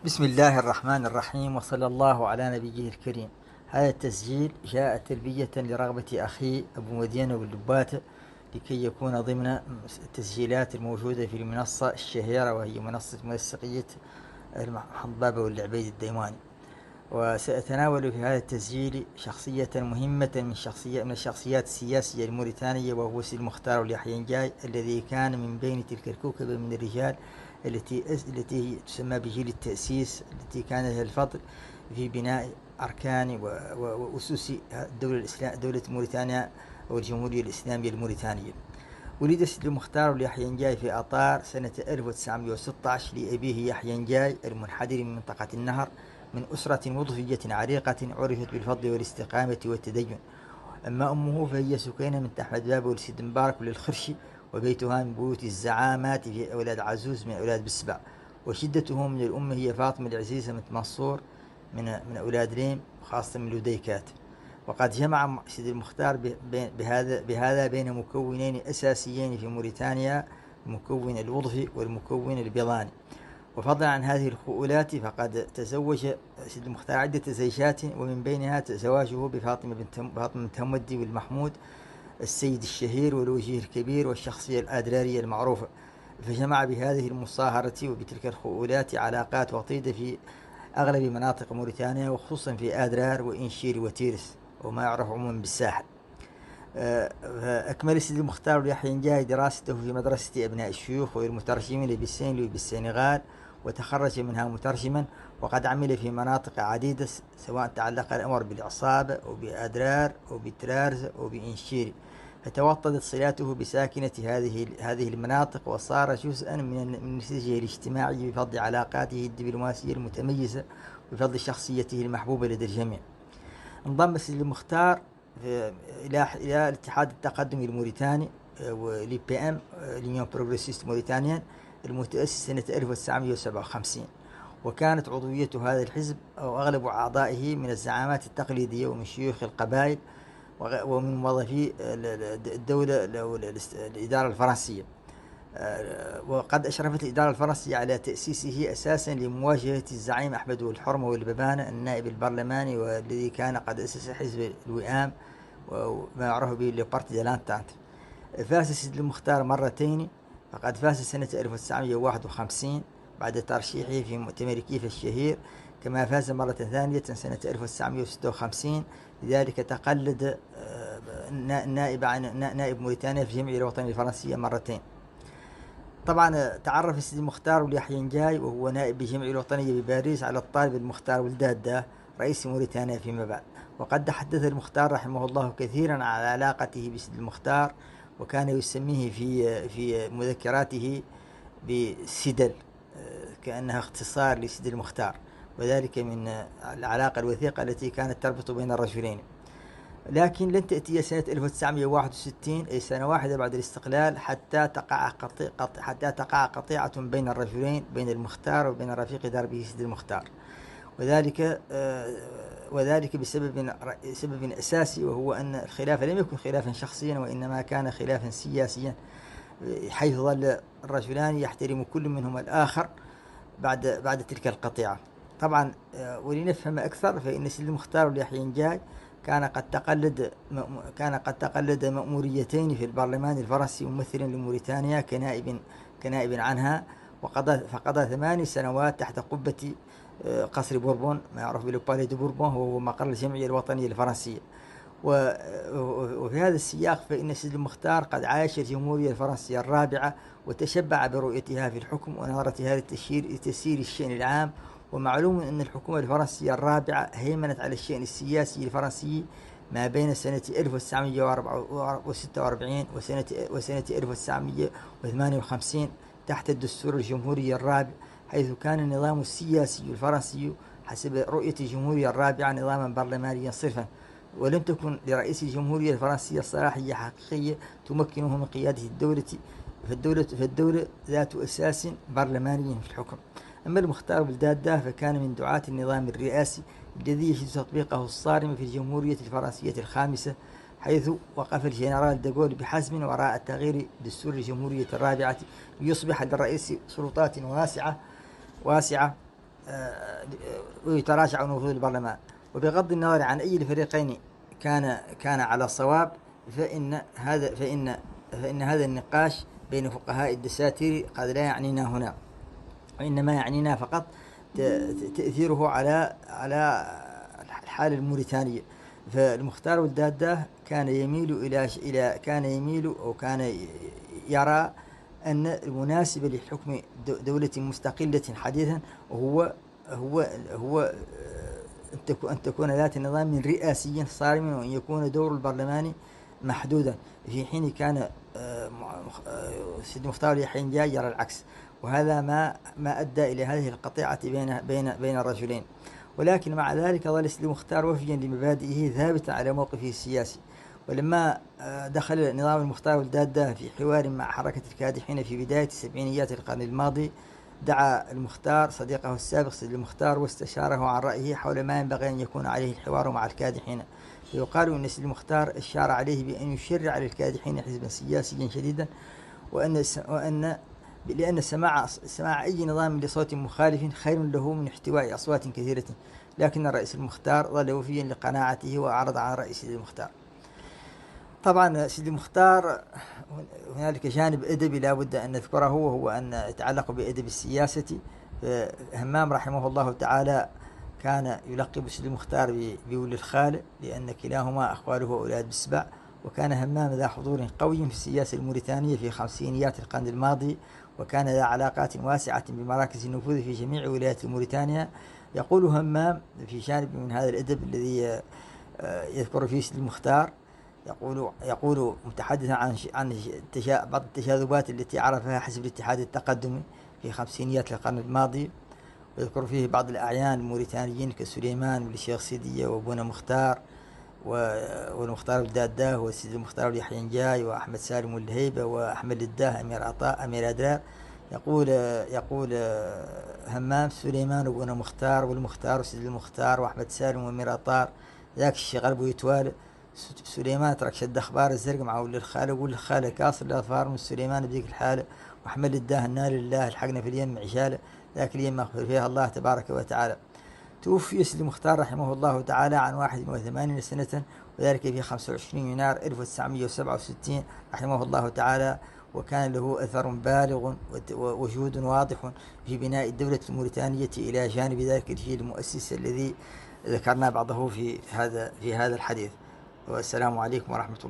بسم الله الرحمن الرحيم، وصلى الله على نبيه الكريم. هذا التسجيل جاء تلبية لرغبة أخي أبو مدينة واللبات لكي يكون ضمن التسجيلات الموجودة في المنصة الشهيرة، وهي منصة منسقية الحضبابة والعبيد الديواني. وسأتناول في هذا التسجيل شخصية مهمة من الشخصيات السياسية الموريتانية، وهو سيد مختار اليحيى نجاي، الذي كان من بين تلك الكوكبة من الرجال التي تسمى بجيل التأسيس، التي كان لها الفضل في بناء أركان وأسس دولة موريتانيا أو الجمهورية الإسلامية الموريتانية. ولد سيد المختار اليحيى نجاي في أطار سنة 1916 لأبيه يحيى نجاي المنحدر من منطقة النهر، من أسرة وظيفية عريقة عرفت بالفضل والاستقامة والتدين. أما أمه فهي سكينة بنت أحمد بابا ولسيد مبارك وللخرشي، وبيتها من بيوت الزعامات في أولاد عزوز من أولاد بسبع. وشدته من الأم هي فاطمة العزيزة بنت منصور من أولاد ريم، خاصة من لديكات. وقد جمع سيد المختار بهذا بين مكونين أساسيين في موريتانيا، المكون الوظفي والمكون البيضاني. وفضلا عن هذه الخؤولات فقد تزوج سيد المختار عدة زيجات، ومن بينها زواجه بفاطمة بنت همدي والمحمود السيد الشهير والوجيه الكبير والشخصية الأدرارية المعروفة. فجمع بهذه المصاهرة وبتلك الخؤولات علاقات وطيدة في أغلب مناطق موريتانيا، وخصوصا في أدرار وإنشير وتيرس وما يعرف عموما بالساحل. أكمل سيد المختار اليحيى نجاي دراسته في مدرسة أبناء الشيوخ والمترجمين لبسين بالسنغال، وتخرج منها مترجما. وقد عمل في مناطق عديدة، سواء تعلق الأمر بالعصابة أو بأدرار أو بترارز أو بإنشيري، فتوطدت صلاته بساكنة هذه المناطق، وصار جزءا من نسيجه الاجتماعي بفضل علاقاته الدبلوماسية المتميزة وبفضل شخصيته المحبوبة لدى الجميع. انضم سيد المختار إلى الاتحاد التقدمي الموريتاني ولي بي ام اليونيون بروغريسيست موريتانيان المتأسس سنة 1957. وكانت عضوية هذا الحزب أو أغلب أعضائه من الزعامات التقليدية ومن شيوخ القبائل ومن موظفي الدولة الإدارة الفرنسية. وقد أشرفت الإدارة الفرنسية على تأسيسه أساسا لمواجهة الزعيم أحمد الحرمة والببانة النائب البرلماني، والذي كان قد أسس حزب الوئام وما يعرف به لبارتي دي لانتانت. فاز سيد المختار مرتين، فقد فاز سنة 1951 بعد ترشيحه في مؤتمر كيف الشهير، كما فاز مرة ثانية سنة 1956. لذلك تقلد نائب موريتانيا في الجمعية الوطنية الفرنسية مرتين. طبعا تعرف السيد المختار اليحيى نجاي وهو نائب بالجمعية الوطنية بباريس على الطالب المختار ولداد رئيس موريتانيا فيما بعد. وقد تحدث المختار رحمه الله كثيرا على علاقته بسيد المختار، وكان يسميه في مذكراته بسيدل، كأنها اختصار لسيد المختار، وذلك من العلاقة الوثيقة التي كانت تربط بين الرجلين. لكن لن تأتي سنة 1961، أي سنة واحدة بعد الاستقلال، حتى تقع قطيعة بين الرجلين، بين المختار وبين رفيق دربه سيد المختار. وذلك بسبب أساسي، وهو أن الخلاف لم يكن خلافا شخصيا، وإنما كان خلافا سياسيا، حيث ظل الرجلان يحترم كل منهما الآخر بعد تلك القطيعة. طبعا ولنفهم أكثر، فإن سيد المختار اليحيى نجاي كان قد تقلد مأموريتين في البرلمان الفرنسي ممثلا لموريتانيا كنائب عنها، فقضى 8 سنوات تحت قبة قصر بوربون، ما يعرف بالبالي دو بوربون، وهو مقر الجمعية الوطنية الفرنسية. وفي هذا السياق فإن سيد المختار قد عاش الجمهورية الفرنسية الرابعة، وتشبع برؤيتها في الحكم ونظرتها لتسيير الشأن العام. ومعلوم أن الحكومة الفرنسية الرابعة هيمنت على الشأن السياسي الفرنسي ما بين سنة 1946 وسنة 1958 تحت الدستور الجمهوري الرابع، حيث كان النظام السياسي الفرنسي حسب رؤية الجمهورية الرابعة نظاما برلمانيا صرفا، ولم تكن لرئيس الجمهورية الفرنسية صلاحية حقيقية تمكنه من قيادة الدولة، فالدولة ذات أساس برلماني في الحكم. أما المختار بلداد فكان من دعاة النظام الرئاسي الذي يشهد تطبيقه الصارم في الجمهورية الفرنسية الخامسة، حيث وقف الجنرال داغول بحزم وراء تغيير دستور الجمهورية الرابعة ليصبح للرئيس سلطات واسعة ويتراجع نفوذ البرلمان. وبغض النظر عن أي الفريقين كان على صواب، فإن هذا النقاش بين فقهاء الدساتير قد لا يعنينا هنا، وإنما يعنينا فقط تأثيره على الحالة الموريتانية. فالمختار والدادة كان يميل أو كان يرى أن المناسب لحكم دولة مستقلة حديثا هو أن تكون ذات نظام رئاسي صارم، وأن يكون دور البرلمان محدودا، في حين كان سيد مختار يحيى جاي يرى العكس. وهذا ما أدى إلى هذه القطيعة بين الرجلين. ولكن مع ذلك ظل سيد مختار وفيا لمبادئه ثابتا على موقفه السياسي. ولما دخل نظام المختار والدادة في حوار مع حركة الكادحين في بداية سبعينيات القرن الماضي، دعا المختار صديقه السابق سيد المختار واستشاره عن رأيه حول ما ينبغي أن يكون عليه الحوار مع الكادحين. فيقال أن سيد المختار أشار عليه بأن يشرع للكادحين حزبا سياسيا شديدا، لأن سماع أي نظام لصوت مخالف خير له من احتواء أصوات كثيرة. لكن الرئيس المختار ظل وفيا لقناعته وأعرض عن رأي سيد المختار. طبعا سيد المختار هنالك جانب أدبي لا بد أن نذكره، وهو أن يتعلق بأدب السياسة. همام رحمه الله تعالى كان يلقب سيد المختار بولي الخال، لأن كلاهما أخواله أولاد بالسبع. وكان همام ذا حضور قوي في السياسة الموريتانية في خمسينيات القرن الماضي، وكان ذا علاقات واسعة بمراكز النفوذ في جميع ولايات موريتانيا. يقول همام في جانب من هذا الأدب الذي يذكر فيه سيد المختار، يقول متحدثا عن بعض التشاذبات التي عرفها حزب الاتحاد التقدمي في خمسينيات القرن الماضي، ويذكر فيه بعض الأعيان الموريتانيين كسليمان والشيخ سيدية وابونا مختار والمختار الداداه والسيد المختار يحيى نجاي وأحمد سالم والهيبة وأحمد الداه أمير عطاء أمير أدرار. يقول همام سليمان وابونا مختار والمختار وسيد المختار وأحمد سالم وأمير عطار، ذاك الشغل بو يتوالى. سليمان ترك شد أخبار الزرق مع ولي الخالة، وولي الخالة كاصر الأظفار من سليمان بذيك الحالة، وأحمد الداه النار لله الحقنا في اليم عشالة، ذاك اليم مغفر فيها الله تبارك وتعالى. توفي سيد المختار رحمه الله تعالى عن 81 سنة، وذلك في 25 يناير 1967 رحمه الله تعالى. وكان له أثر بالغ وجهود واضح في بناء الدولة الموريتانية، إلى جانب ذلك الجيل المؤسس الذي ذكرنا بعضه في هذا الحديث. والسلام عليكم ورحمة الله.